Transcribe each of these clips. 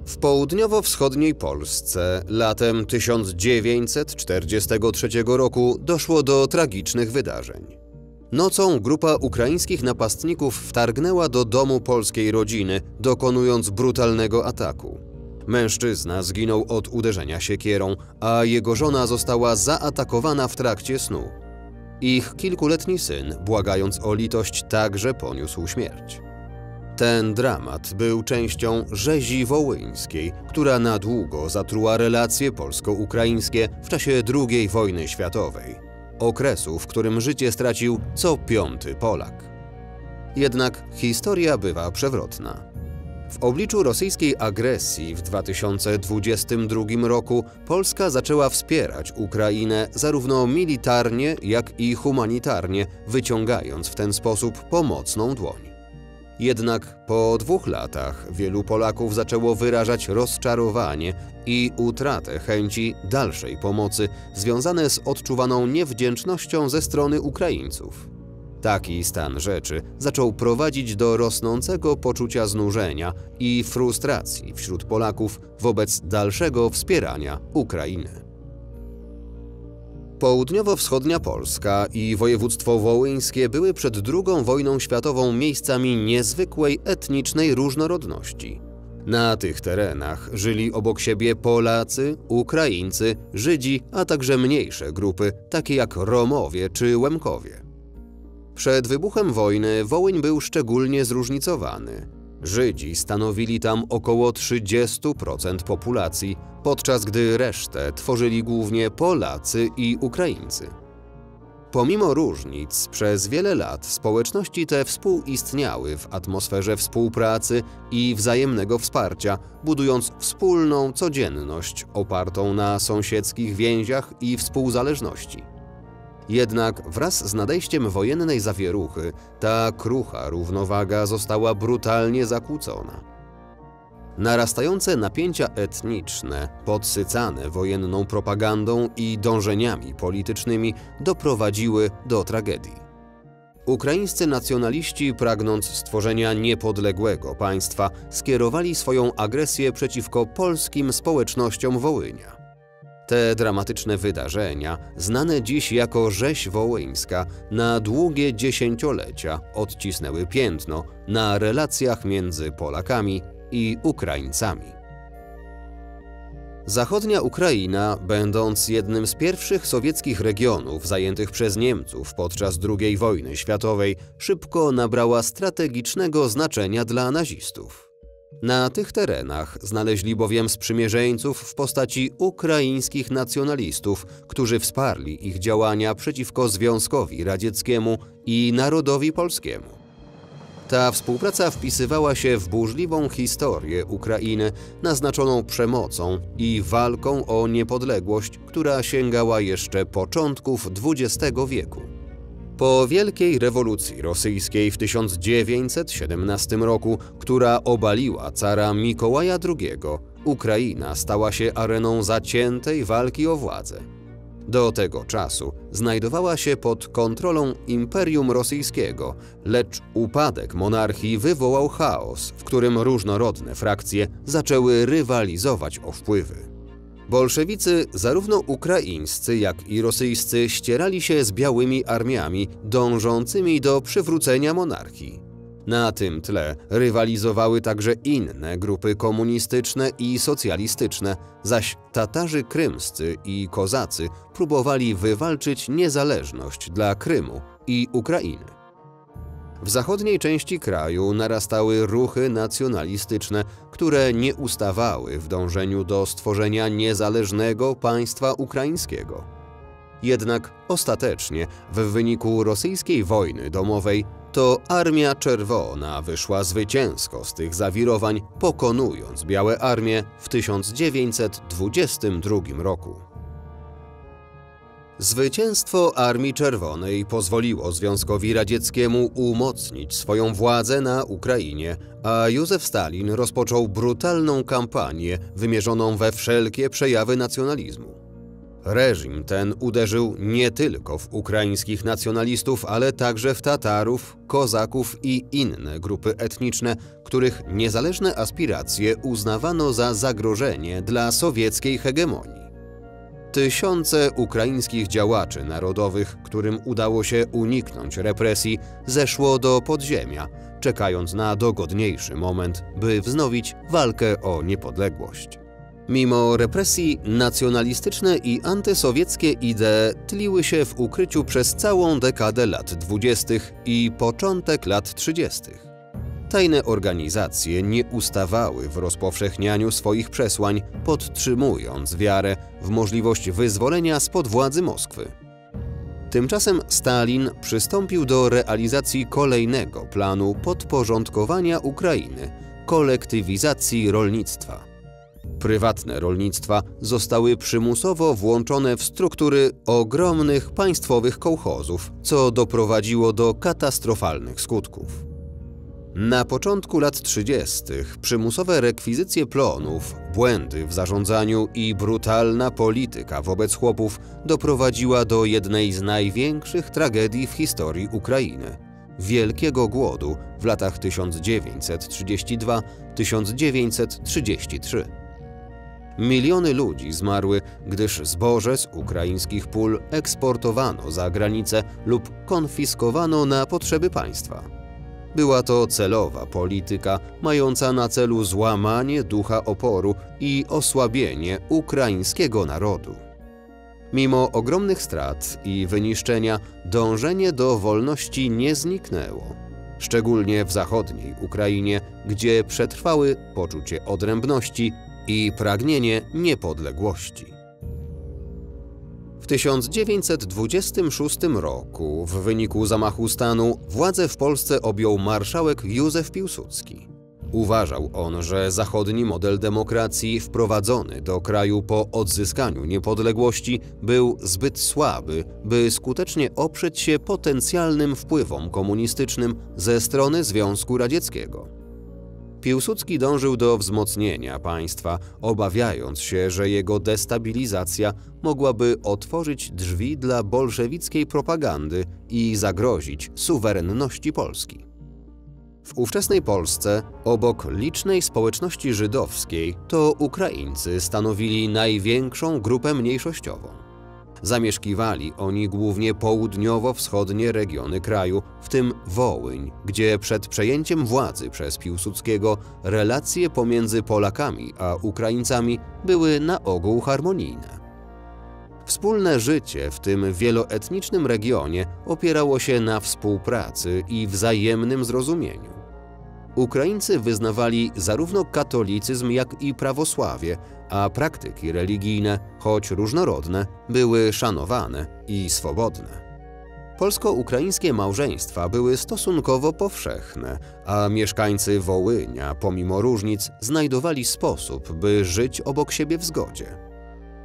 W południowo-wschodniej Polsce latem 1943 roku doszło do tragicznych wydarzeń. Nocą grupa ukraińskich napastników wtargnęła do domu polskiej rodziny, dokonując brutalnego ataku. Mężczyzna zginął od uderzenia siekierą, a jego żona została zaatakowana w trakcie snu. Ich kilkuletni syn, błagając o litość, także poniósł śmierć. Ten dramat był częścią rzezi wołyńskiej, która na długo zatruła relacje polsko-ukraińskie w czasie II wojny światowej, okresu, w którym życie stracił co 5. Polak. Jednak historia bywa przewrotna. W obliczu rosyjskiej agresji w 2022 roku Polska zaczęła wspierać Ukrainę zarówno militarnie, jak i humanitarnie, wyciągając w ten sposób pomocną dłoń. Jednak po 2 latach wielu Polaków zaczęło wyrażać rozczarowanie i utratę chęci dalszej pomocy związane z odczuwaną niewdzięcznością ze strony Ukraińców. Taki stan rzeczy zaczął prowadzić do rosnącego poczucia znużenia i frustracji wśród Polaków wobec dalszego wspierania Ukrainy. Południowo-wschodnia Polska i województwo wołyńskie były przed II wojną światową miejscami niezwykłej etnicznej różnorodności. Na tych terenach żyli obok siebie Polacy, Ukraińcy, Żydzi, a także mniejsze grupy, takie jak Romowie czy Łemkowie. Przed wybuchem wojny Wołyń był szczególnie zróżnicowany. Żydzi stanowili tam około 30% populacji, podczas gdy resztę tworzyli głównie Polacy i Ukraińcy. Pomimo różnic, przez wiele lat społeczności te współistniały w atmosferze współpracy i wzajemnego wsparcia, budując wspólną codzienność opartą na sąsiedzkich więziach i współzależności. Jednak wraz z nadejściem wojennej zawieruchy ta krucha równowaga została brutalnie zakłócona. Narastające napięcia etniczne, podsycane wojenną propagandą i dążeniami politycznymi, doprowadziły do tragedii. Ukraińscy nacjonaliści, pragnąc stworzenia niepodległego państwa, skierowali swoją agresję przeciwko polskim społecznościom Wołynia. Te dramatyczne wydarzenia, znane dziś jako rzeź wołyńska, na długie dziesięciolecia odcisnęły piętno na relacjach między Polakami i Ukraińcami. Zachodnia Ukraina, będąc jednym z pierwszych sowieckich regionów zajętych przez Niemców podczas II wojny światowej, szybko nabrała strategicznego znaczenia dla nazistów. Na tych terenach znaleźli bowiem sprzymierzeńców w postaci ukraińskich nacjonalistów, którzy wsparli ich działania przeciwko Związkowi Radzieckiemu i narodowi polskiemu. Ta współpraca wpisywała się w burzliwą historię Ukrainy, naznaczoną przemocą i walką o niepodległość, która sięgała jeszcze początków XX wieku. Po Wielkiej Rewolucji Rosyjskiej w 1917 roku, która obaliła cara Mikołaja II, Ukraina stała się areną zaciętej walki o władzę. Do tego czasu znajdowała się pod kontrolą Imperium Rosyjskiego, lecz upadek monarchii wywołał chaos, w którym różnorodne frakcje zaczęły rywalizować o wpływy. Bolszewicy, zarówno ukraińscy, jak i rosyjscy, ścierali się z białymi armiami dążącymi do przywrócenia monarchii. Na tym tle rywalizowały także inne grupy komunistyczne i socjalistyczne, zaś Tatarzy krymscy i Kozacy próbowali wywalczyć niezależność dla Krymu i Ukrainy. W zachodniej części kraju narastały ruchy nacjonalistyczne, które nie ustawały w dążeniu do stworzenia niezależnego państwa ukraińskiego. Jednak ostatecznie, w wyniku rosyjskiej wojny domowej, to Armia Czerwona wyszła zwycięsko z tych zawirowań, pokonując Białe Armie w 1922 roku. Zwycięstwo Armii Czerwonej pozwoliło Związkowi Radzieckiemu umocnić swoją władzę na Ukrainie, a Józef Stalin rozpoczął brutalną kampanię wymierzoną we wszelkie przejawy nacjonalizmu. Reżim ten uderzył nie tylko w ukraińskich nacjonalistów, ale także w Tatarów, Kozaków i inne grupy etniczne, których niezależne aspiracje uznawano za zagrożenie dla sowieckiej hegemonii. Tysiące ukraińskich działaczy narodowych, którym udało się uniknąć represji, zeszło do podziemia, czekając na dogodniejszy moment, by wznowić walkę o niepodległość. Mimo represji, nacjonalistyczne i antysowieckie idee tliły się w ukryciu przez całą dekadę lat 20. i początek lat 30. Tajne organizacje nie ustawały w rozpowszechnianiu swoich przesłań, podtrzymując wiarę w możliwość wyzwolenia spod władzy Moskwy. Tymczasem Stalin przystąpił do realizacji kolejnego planu podporządkowania Ukrainy – kolektywizacji rolnictwa. Prywatne rolnictwa zostały przymusowo włączone w struktury ogromnych państwowych kołchozów, co doprowadziło do katastrofalnych skutków. Na początku lat 30. przymusowe rekwizycje plonów, błędy w zarządzaniu i brutalna polityka wobec chłopów doprowadziła do jednej z największych tragedii w historii Ukrainy – Wielkiego Głodu w latach 1932–1933. Miliony ludzi zmarły, gdyż zboże z ukraińskich pól eksportowano za granicę lub konfiskowano na potrzeby państwa. Była to celowa polityka mająca na celu złamanie ducha oporu i osłabienie ukraińskiego narodu. Mimo ogromnych strat i wyniszczenia, dążenie do wolności nie zniknęło. Szczególnie w zachodniej Ukrainie, gdzie przetrwały poczucie odrębności i pragnienie niepodległości. W 1926 roku w wyniku zamachu stanu władzę w Polsce objął marszałek Józef Piłsudski. Uważał on, że zachodni model demokracji wprowadzony do kraju po odzyskaniu niepodległości był zbyt słaby, by skutecznie oprzeć się potencjalnym wpływom komunistycznym ze strony Związku Radzieckiego. Piłsudski dążył do wzmocnienia państwa, obawiając się, że jego destabilizacja mogłaby otworzyć drzwi dla bolszewickiej propagandy i zagrozić suwerenności Polski. W ówczesnej Polsce, obok licznej społeczności żydowskiej, to Ukraińcy stanowili największą grupę mniejszościową. Zamieszkiwali oni głównie południowo-wschodnie regiony kraju, w tym Wołyń, gdzie przed przejęciem władzy przez Piłsudskiego relacje pomiędzy Polakami a Ukraińcami były na ogół harmonijne. Wspólne życie w tym wieloetnicznym regionie opierało się na współpracy i wzajemnym zrozumieniu. Ukraińcy wyznawali zarówno katolicyzm, jak i prawosławie, a praktyki religijne, choć różnorodne, były szanowane i swobodne. Polsko-ukraińskie małżeństwa były stosunkowo powszechne, a mieszkańcy Wołynia, pomimo różnic, znajdowali sposób, by żyć obok siebie w zgodzie.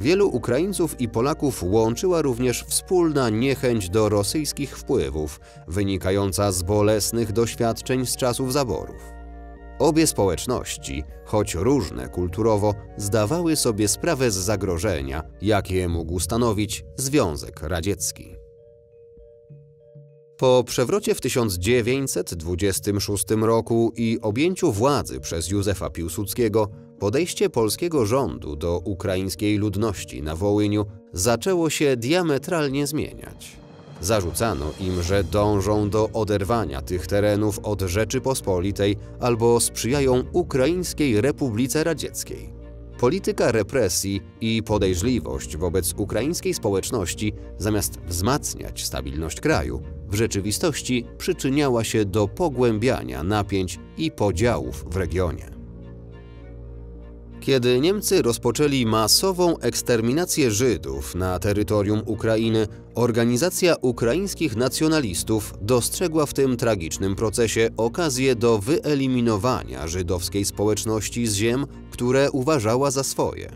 Wielu Ukraińców i Polaków łączyła również wspólna niechęć do rosyjskich wpływów, wynikająca z bolesnych doświadczeń z czasów zaborów. Obie społeczności, choć różne kulturowo, zdawały sobie sprawę z zagrożenia, jakie mógł stanowić Związek Radziecki. Po przewrocie w 1926 roku i objęciu władzy przez Józefa Piłsudskiego, podejście polskiego rządu do ukraińskiej ludności na Wołyniu zaczęło się diametralnie zmieniać. Zarzucano im, że dążą do oderwania tych terenów od Rzeczypospolitej albo sprzyjają Ukraińskiej Republice Radzieckiej. Polityka represji i podejrzliwość wobec ukraińskiej społeczności, zamiast wzmacniać stabilność kraju, w rzeczywistości przyczyniała się do pogłębiania napięć i podziałów w regionie. Kiedy Niemcy rozpoczęli masową eksterminację Żydów na terytorium Ukrainy, organizacja ukraińskich nacjonalistów dostrzegła w tym tragicznym procesie okazję do wyeliminowania żydowskiej społeczności z ziem, które uważała za swoje.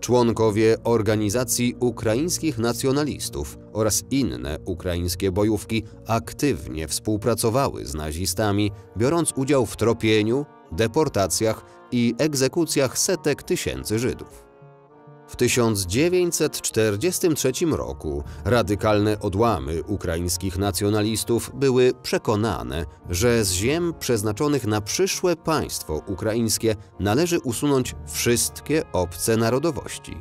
Członkowie organizacji ukraińskich nacjonalistów oraz inne ukraińskie bojówki aktywnie współpracowały z nazistami, biorąc udział w tropieniu, deportacjach i egzekucjach setek tysięcy Żydów. W 1943 roku radykalne odłamy ukraińskich nacjonalistów były przekonane, że z ziem przeznaczonych na przyszłe państwo ukraińskie należy usunąć wszystkie obce narodowości.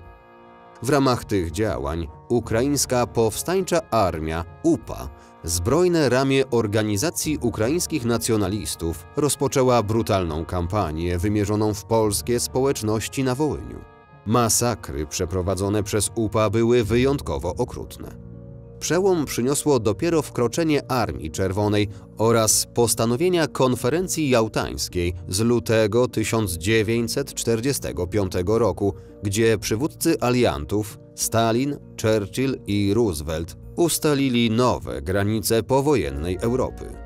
W ramach tych działań Ukraińska Powstańcza Armia UPA, zbrojne ramię organizacji ukraińskich nacjonalistów, rozpoczęła brutalną kampanię wymierzoną w polskie społeczności na Wołyniu. Masakry przeprowadzone przez UPA były wyjątkowo okrutne. Przełom przyniosło dopiero wkroczenie Armii Czerwonej oraz postanowienia konferencji jałtańskiej z lutego 1945 roku, gdzie przywódcy aliantów Stalin, Churchill i Roosevelt ustalili nowe granice powojennej Europy.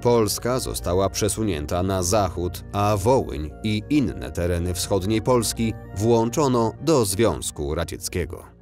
Polska została przesunięta na zachód, a Wołyń i inne tereny wschodniej Polski włączono do Związku Radzieckiego.